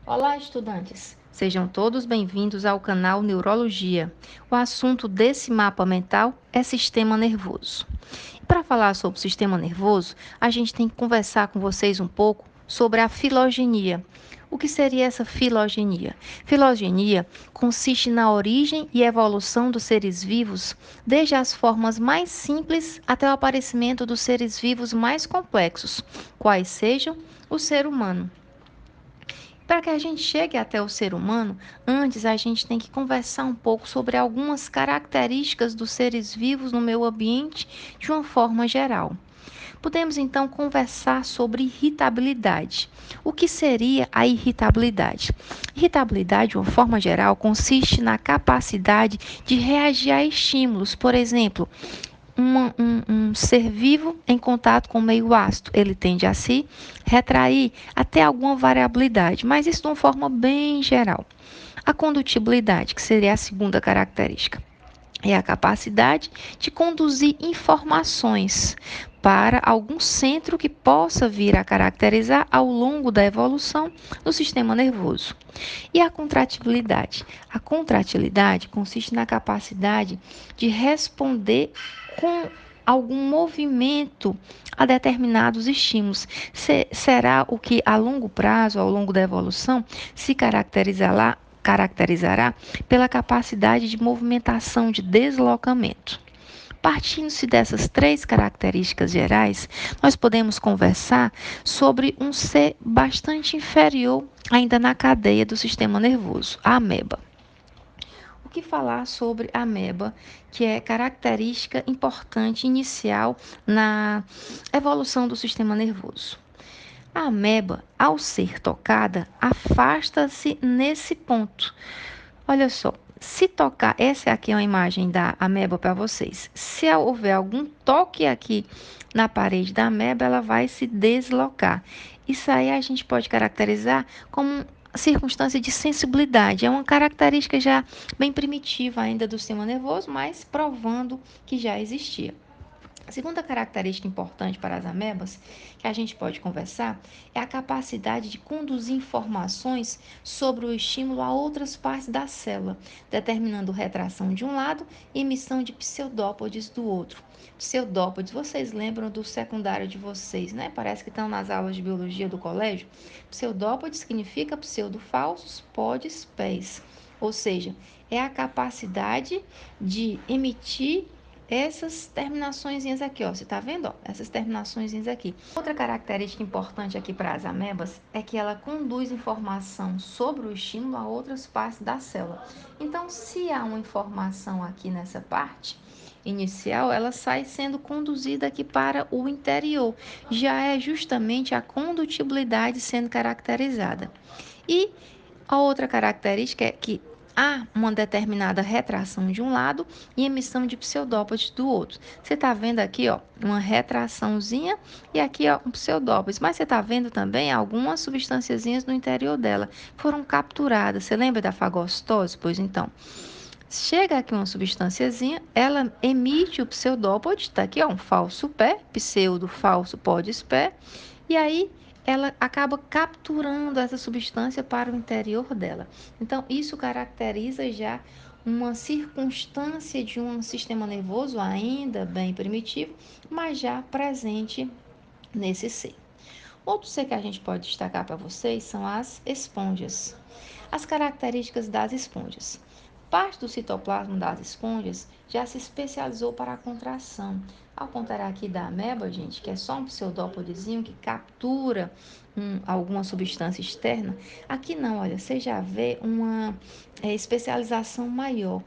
Olá, estudantes! Sejam todos bem-vindos ao canal Neurologia. O assunto desse mapa mental é sistema nervoso. Para falar sobre o sistema nervoso, a gente tem que conversar com vocês um pouco sobre a filogenia. O que seria essa filogenia? Filogenia consiste na origem e evolução dos seres vivos, desde as formas mais simples até o aparecimento dos seres vivos mais complexos, quais sejam o ser humano. Para que a gente chegue até o ser humano, antes a gente tem que conversar um pouco sobre algumas características dos seres vivos no meio ambiente de uma forma geral. Podemos então conversar sobre irritabilidade. O que seria a irritabilidade? Irritabilidade, de uma forma geral, consiste na capacidade de reagir a estímulos. Por exemplo, um ser vivo em contato com o meio ácido, ele tende a se retrair até alguma variabilidade, mas isso de uma forma bem geral. A condutibilidade, que seria a segunda característica, é a capacidade de conduzir informações para algum centro que possa vir a caracterizar ao longo da evolução do sistema nervoso. E a contratilidade? A contratilidade consiste na capacidade de responder com algum movimento a determinados estímulos. Será o que a longo prazo, ao longo da evolução, se caracterizará pela capacidade de movimentação, de deslocamento. Partindo-se dessas três características gerais, nós podemos conversar sobre um ser bastante inferior ainda na cadeia do sistema nervoso, a ameba. O que falar sobre a ameba, que é característica importante inicial na evolução do sistema nervoso? A ameba, ao ser tocada, afasta-se nesse ponto. Olha só, se tocar, essa aqui é uma imagem da ameba para vocês. Se houver algum toque aqui na parede da ameba, ela vai se deslocar. Isso aí a gente pode caracterizar como circunstância de sensibilidade. É uma característica já bem primitiva ainda do sistema nervoso, mas provando que já existia. A segunda característica importante para as amebas, que a gente pode conversar, é a capacidade de conduzir informações sobre o estímulo a outras partes da célula, determinando retração de um lado e emissão de pseudópodes do outro. Pseudópodes, vocês lembram do secundário de vocês, né? Parece que estão nas aulas de biologia do colégio. Pseudópode significa pseudo falsos, podes pés. Ou seja, é a capacidade de emitir essas terminações aqui, ó, você tá vendo, ó, essas terminações aqui. Outra característica importante aqui para as amebas é que ela conduz informação sobre o estímulo a outras partes da célula. Então, se há uma informação aqui nessa parte inicial, ela sai sendo conduzida aqui para o interior. Já é justamente a condutibilidade sendo caracterizada. E a outra característica é que há uma determinada retração de um lado e emissão de pseudópodes do outro. Você está vendo aqui, ó, uma retraçãozinha e aqui, ó, um pseudópodes. Mas você está vendo também algumas substânciazinhas no interior dela foram capturadas. Você lembra da fagocitose? Pois então, chega aqui uma substânciazinha, ela emite o pseudópode, tá aqui, ó, um falso pé, pseudo falso podes pé, e aí ela acaba capturando essa substância para o interior dela. Então, isso caracteriza já uma circunstância de um sistema nervoso ainda bem primitivo, mas já presente nesse ser. Outro ser que a gente pode destacar para vocês são as esponjas. As características das esponjas. Parte do citoplasma das esponjas já se especializou para a contração. Ao contrário aqui da ameba, gente, que é só um pseudópodezinho que captura alguma substância externa, aqui não, olha, você já vê uma especialização maior.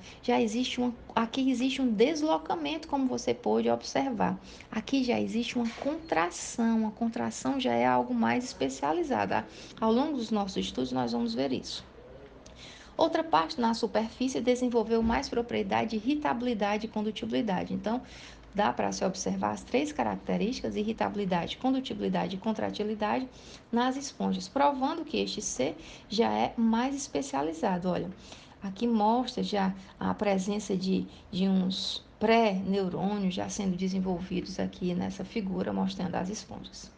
Aqui existe um deslocamento, como você pôde observar. Aqui já existe uma contração. A contração já é algo mais especializado. Ao longo dos nossos estudos, nós vamos ver isso. Outra parte na superfície desenvolveu mais propriedade de irritabilidade e condutibilidade. Então, dá para se observar as três características, irritabilidade, condutibilidade e contratilidade, nas esponjas, provando que este ser já é mais especializado. Olha, aqui mostra já a presença de uns pré-neurônios já sendo desenvolvidos aqui nessa figura, mostrando as esponjas.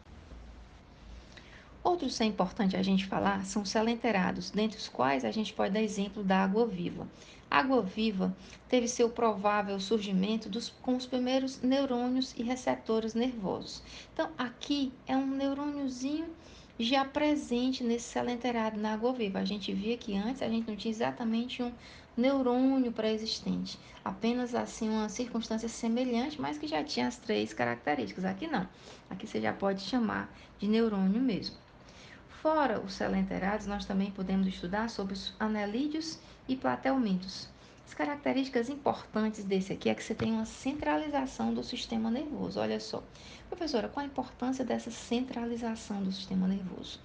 Outros que é importante a gente falar são selenterados, dentre os quais a gente pode dar exemplo da água-viva. A água-viva teve seu provável surgimento com os primeiros neurônios e receptores nervosos. Então, aqui é um neurôniozinho já presente nesse selenterado na água-viva. A gente via que antes a gente não tinha exatamente um neurônio pré-existente, apenas assim uma circunstância semelhante, mas que já tinha as três características. Aqui não. Aqui você já pode chamar de neurônio mesmo. Fora os selenterados, nós também podemos estudar sobre os anelídeos e platelmintos. As características importantes desse aqui é que você tem uma centralização do sistema nervoso. Olha só, professora, qual a importância dessa centralização do sistema nervoso?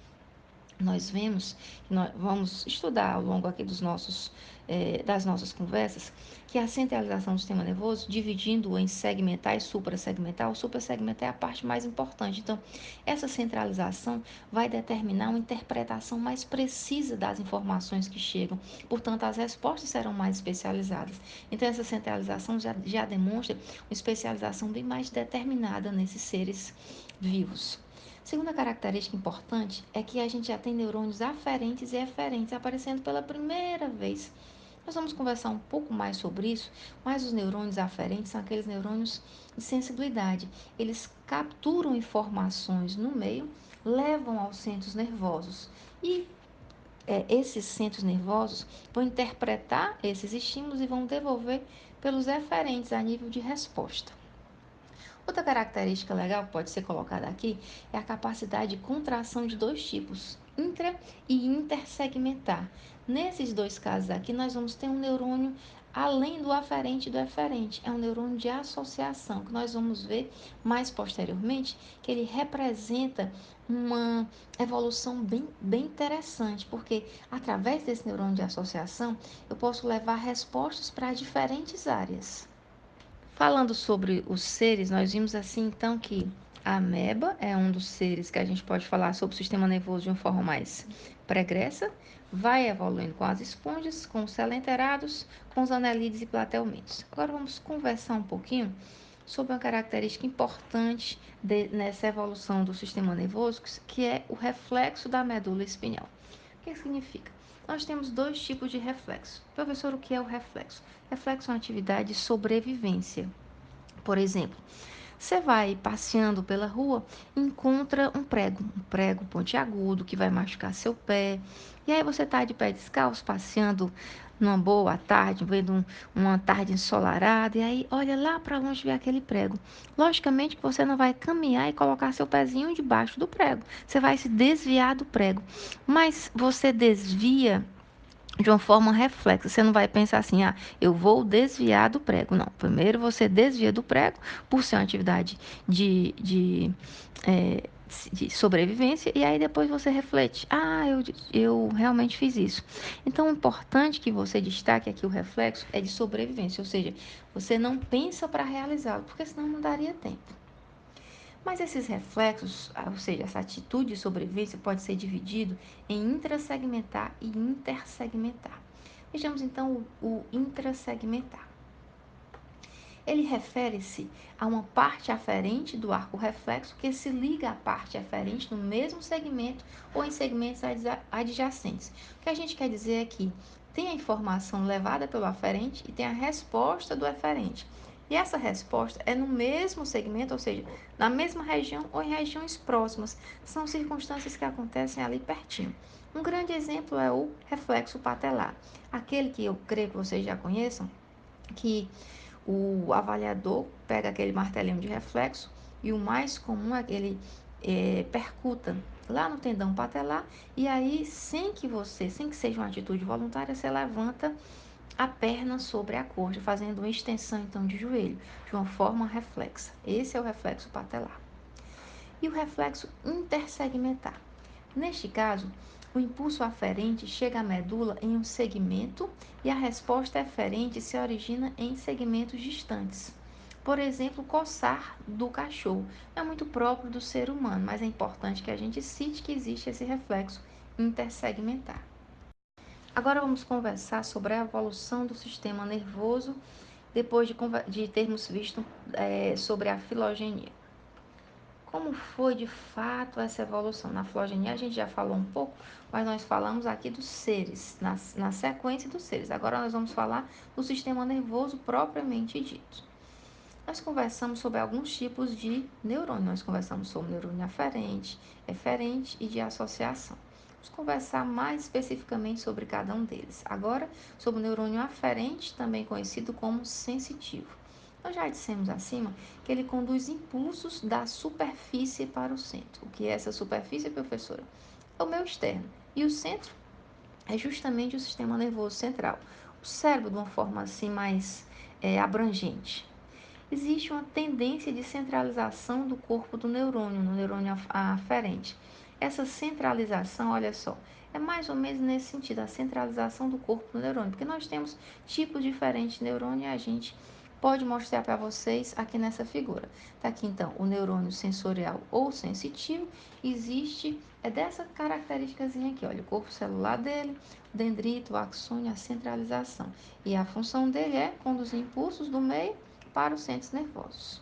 Nós vemos, nós vamos estudar ao longo aqui das nossas conversas, que a centralização do sistema nervoso, dividindo-o em segmentar e suprassegmentar, o suprassegmentar é a parte mais importante. Então, essa centralização vai determinar uma interpretação mais precisa das informações que chegam, portanto, as respostas serão mais especializadas. Então, essa centralização já demonstra uma especialização bem mais determinada nesses seres vivos. Segunda característica importante é que a gente já tem neurônios aferentes e eferentes aparecendo pela primeira vez. Nós vamos conversar um pouco mais sobre isso, mas os neurônios aferentes são aqueles neurônios de sensibilidade. Eles capturam informações no meio, levam aos centros nervosos e esses centros nervosos vão interpretar esses estímulos e vão devolver pelos eferentes a nível de resposta. Outra característica legal que pode ser colocada aqui é a capacidade de contração de dois tipos, intra e intersegmentar. Nesses dois casos aqui, nós vamos ter um neurônio além do aferente e do eferente. É um neurônio de associação, que nós vamos ver mais posteriormente, que ele representa uma evolução bem interessante, porque através desse neurônio de associação, eu posso levar respostas para diferentes áreas. Falando sobre os seres, nós vimos assim então que a ameba é um dos seres que a gente pode falar sobre o sistema nervoso de uma forma mais pregressa, vai evoluindo com as esponjas, com os selenterados, com os anelídeos e platelmintos. Agora vamos conversar um pouquinho sobre uma característica importante nessa evolução do sistema nervoso, que é o reflexo da medula espinhal. O que significa? Nós temos dois tipos de reflexo. Professor, o que é o reflexo? Reflexo é uma atividade de sobrevivência. Por exemplo, você vai passeando pela rua, encontra um prego pontiagudo que vai machucar seu pé. E aí você está de pé descalço, passeando numa boa tarde, vendo uma tarde ensolarada, e aí olha lá para longe ver aquele prego. Logicamente que você não vai caminhar e colocar seu pezinho debaixo do prego. Você vai se desviar do prego. Mas você desvia de uma forma reflexa. Você não vai pensar assim, eu vou desviar do prego. Não. Primeiro você desvia do prego, por ser uma atividade de, de, é, de sobrevivência, e aí depois você reflete, eu realmente fiz isso. Então, o importante que você destaque aqui o reflexo é de sobrevivência, ou seja, você não pensa para realizá-lo, porque senão não daria tempo. Mas esses reflexos, ou seja, essa atitude de sobrevivência pode ser dividido em intrasegmentar e intersegmentar. Vejamos então o intrasegmentar. Ele refere-se a uma parte aferente do arco reflexo que se liga à parte aferente no mesmo segmento ou em segmentos adjacentes. O que a gente quer dizer é que tem a informação levada pelo aferente e tem a resposta do eferente. E essa resposta é no mesmo segmento, ou seja, na mesma região ou em regiões próximas. São circunstâncias que acontecem ali pertinho. Um grande exemplo é o reflexo patelar, aquele que eu creio que vocês já conheçam, que o avaliador pega aquele martelinho de reflexo e o mais comum é que ele percuta lá no tendão patelar e aí, sem que seja uma atitude voluntária, você levanta a perna sobre a coxa, fazendo uma extensão então de joelho, de uma forma reflexa. Esse é o reflexo patelar. E o reflexo intersegmentar. Neste caso, o impulso aferente chega à medula em um segmento e a resposta eferente se origina em segmentos distantes. Por exemplo, coçar do cachorro. É muito próprio do ser humano, mas é importante que a gente cite que existe esse reflexo intersegmentar. Agora vamos conversar sobre a evolução do sistema nervoso depois de termos visto sobre a filogenia. como foi de fato essa evolução. Na filogenia a gente já falou um pouco, mas nós falamos aqui dos seres, na sequência dos seres. Agora nós vamos falar do sistema nervoso propriamente dito. Nós conversamos sobre alguns tipos de neurônio. Nós conversamos sobre neurônio aferente, eferente e de associação. Vamos conversar mais especificamente sobre cada um deles. Agora, sobre o neurônio aferente, também conhecido como sensitivo. Nós já dissemos acima que ele conduz impulsos da superfície para o centro. O que é essa superfície, professora? É o meio externo. E o centro é justamente o sistema nervoso central. O cérebro, de uma forma assim mais abrangente. Existe uma tendência de centralização do corpo do neurônio, no neurônio aferente. Essa centralização, olha só, é mais ou menos nesse sentido, a centralização do corpo do neurônio, porque nós temos tipos diferentes de neurônio e a gente pode mostrar para vocês aqui nessa figura. Tá aqui então o neurônio sensorial ou sensitivo, existe dessa característicazinha aqui, olha, o corpo celular dele, o dendrito, o axônio, a centralização. E a função dele é conduzir impulsos do meio para os centros nervosos.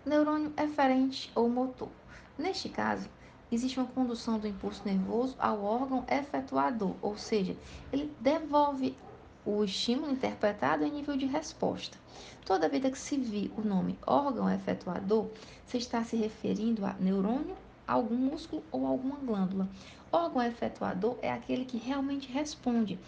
O neurônio eferente ou motor. Neste caso, existe uma condução do impulso nervoso ao órgão efetuador, ou seja, ele devolve o estímulo interpretado em nível de resposta. Toda vida que se vir o nome órgão efetuador, você está se referindo a neurônio, algum músculo ou alguma glândula. Órgão efetuador é aquele que realmente responde.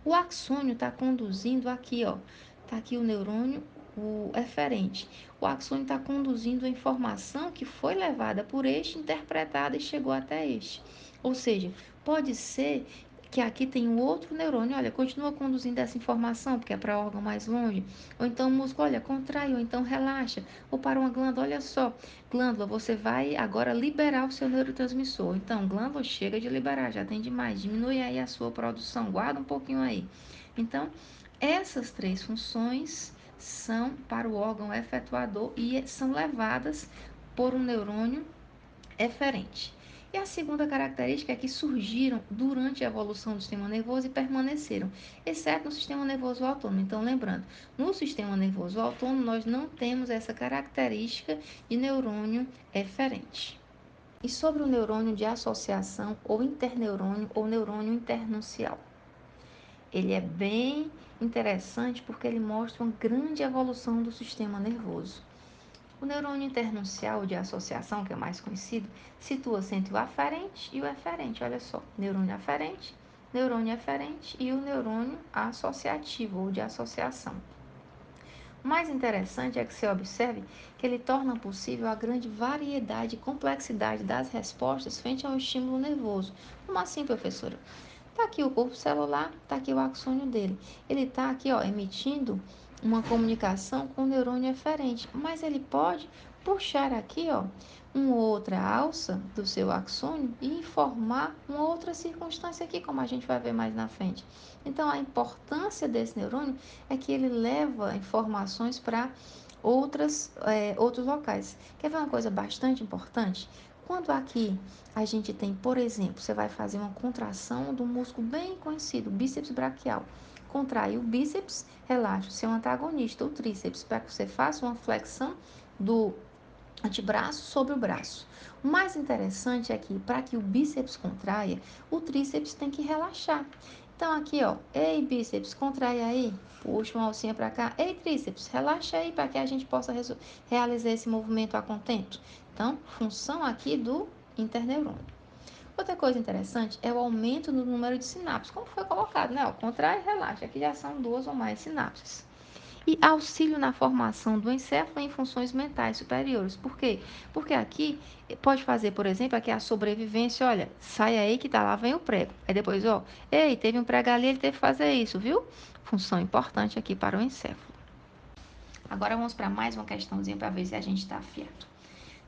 O axônio está conduzindo aqui, ó. Está aqui o neurônio, o eferente. O axônio está conduzindo a informação que foi levada por este, interpretada e chegou até este. Ou seja, pode ser que aqui tem um outro neurônio, olha, continua conduzindo essa informação, porque é para órgão mais longe. Ou então o músculo, olha, contrai, ou então relaxa. Ou para uma glândula, olha só, glândula, você vai agora liberar o seu neurotransmissor. Então, glândula, chega de liberar, já tem demais, diminui aí a sua produção, guarda um pouquinho aí. Então, essas três funções são para o órgão efetuador e são levadas por um neurônio eferente. E a segunda característica é que surgiram durante a evolução do sistema nervoso e permaneceram, exceto no sistema nervoso autônomo. Então, lembrando, no sistema nervoso autônomo nós não temos essa característica de neurônio eferente. E sobre o neurônio de associação ou interneurônio ou neurônio internuncial. Ele é bem interessante porque ele mostra uma grande evolução do sistema nervoso. O neurônio internuncial de associação, que é mais conhecido, situa-se entre o aferente e o eferente. Olha só, neurônio eferente e o neurônio associativo ou de associação. O mais interessante é que se observe que ele torna possível a grande variedade e complexidade das respostas frente ao estímulo nervoso. Como assim, professora? Está aqui o corpo celular, está aqui o axônio dele. Ele está aqui, ó, emitindo uma comunicação com o neurônio eferente, mas ele pode puxar aqui, ó, uma outra alça do seu axônio e informar uma outra circunstância aqui, como a gente vai ver mais na frente. Então, a importância desse neurônio é que ele leva informações para outros locais. Quer ver uma coisa bastante importante? Quando aqui a gente tem, por exemplo, você vai fazer uma contração do músculo bem conhecido, bíceps braquial. Contrai o bíceps, relaxa o seu antagonista, o tríceps, para que você faça uma flexão do antebraço sobre o braço. O mais interessante é que, para que o bíceps contraia, o tríceps tem que relaxar. Então, aqui, ó, ei, bíceps, contrai aí, puxa uma alcinha para cá. Ei, tríceps, relaxa aí para que a gente possa realizar esse movimento a contento. Então, função aqui do interneurônio. Outra coisa interessante é o aumento no número de sinapses, como foi colocado, né? Ó, contrai e relaxa, aqui já são 2 ou mais sinapses. E auxílio na formação do encéfalo em funções mentais superiores. Por quê? Porque aqui pode fazer, por exemplo, aqui a sobrevivência, olha, sai aí que tá lá, vem o prego. Aí depois, ó, ei, teve um prego ali, ele teve que fazer isso, viu? Função importante aqui para o encéfalo. Agora vamos para mais uma questãozinha para ver se a gente está afiado.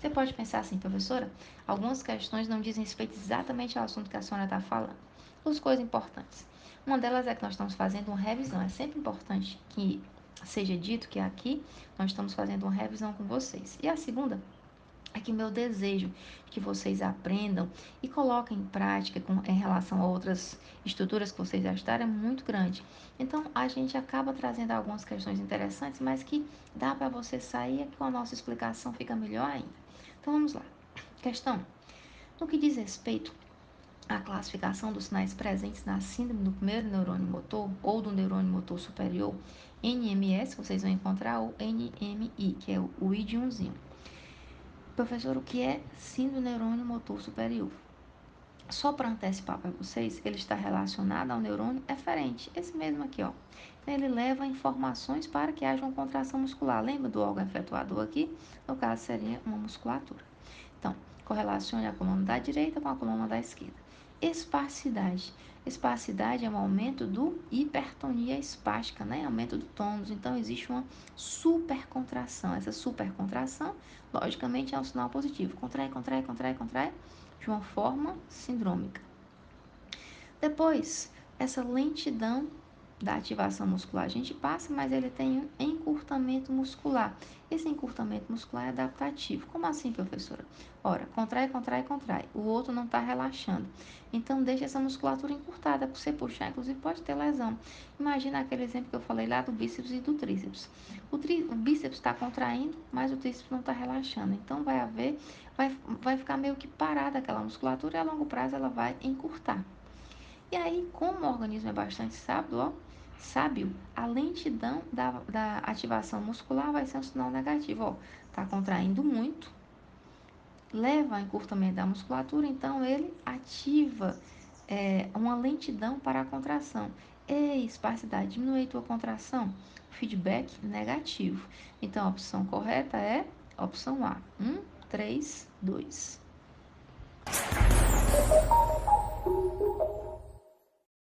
Você pode pensar assim, professora, algumas questões não dizem respeito exatamente ao assunto que a senhora está falando. Duas coisas importantes. Uma delas é que nós estamos fazendo uma revisão. É sempre importante que seja dito que aqui nós estamos fazendo uma revisão com vocês. E a segunda é que meu desejo que vocês aprendam e coloquem em prática em relação a outras estruturas que vocês já estudaram é muito grande. Então, a gente acaba trazendo algumas questões interessantes, mas que dá para você sair com a nossa explicação fica melhor ainda. Então, vamos lá. Questão: no que diz respeito à classificação dos sinais presentes na síndrome do primeiro neurônio motor ou do neurônio motor superior, NMS, vocês vão encontrar o NMI, que é o I de umzinho. Professor, o que é síndrome do neurônio motor superior? Só para antecipar para vocês, ele está relacionado ao neurônio eferente, esse mesmo aqui, ó. Então, ele leva informações para que haja uma contração muscular. Lembra do órgão efetuador aqui? No caso, seria uma musculatura. Então, correlacione a coluna da direita com a coluna da esquerda. Espasticidade. Espasticidade é um aumento do hipertonia espástica, né? Aumento do tônus. Então, existe uma supercontração. Essa supercontração, logicamente, é um sinal positivo. Contrai, contrai, contrai, contrai, de uma forma sindrômica. Depois, essa lentidão da ativação muscular a gente passa, mas ele tem um encurtamento muscular. Esse encurtamento muscular é adaptativo. Como assim, professora? Ora, contrai, contrai, contrai. O outro não está relaxando. Então, deixa essa musculatura encurtada. Para você puxar, inclusive, pode ter lesão. Imagina aquele exemplo que eu falei lá do bíceps e do tríceps. O bíceps está contraindo, mas o tríceps não está relaxando. Então, vai ficar meio que parada aquela musculatura e a longo prazo ela vai encurtar. E aí, como o organismo é bastante sábio, a lentidão da ativação muscular vai ser um sinal negativo. Ó, tá contraindo muito, leva ao encurtamento da musculatura, então ele ativa uma lentidão para a contração. Ei, espasticidade, diminui a tua contração? Feedback negativo. Então, a opção correta é a opção A. 1, 3, 2.